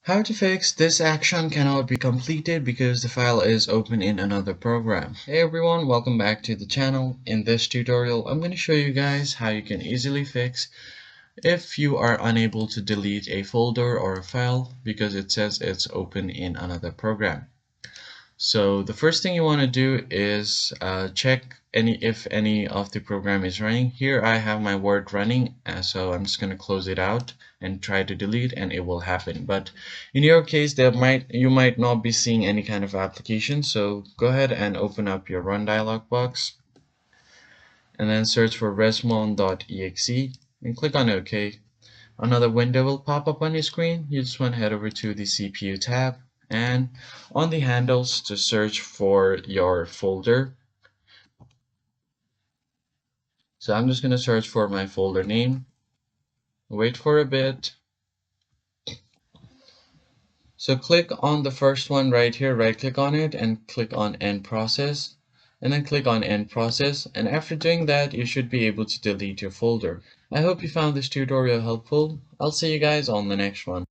How to fix this action cannot be completed because the file is open in another program. Hey everyone, welcome back to the channel. In this tutorial, I'm going to show you guys how you can easily fix if you are unable to delete a folder or a file because it says it's open in another program. So the first thing you want to do is check if any of the program is running. Here I have my Word running, so I'm just going to close it out and try to delete, and it will happen. But in your case, you might not be seeing any kind of application. So go ahead and open up your Run dialog box, and then search for resmon.exe and click on OK. Another window will pop up on your screen. You just want to head over to the CPU tab and on the handles to search for your folder. So I'm just going to search for my folder name. Wait for a bit. So click on the first one right here, right click on it and click on End Process. And then click on End Process. And after doing that, you should be able to delete your folder. I hope you found this tutorial helpful. I'll see you guys on the next one.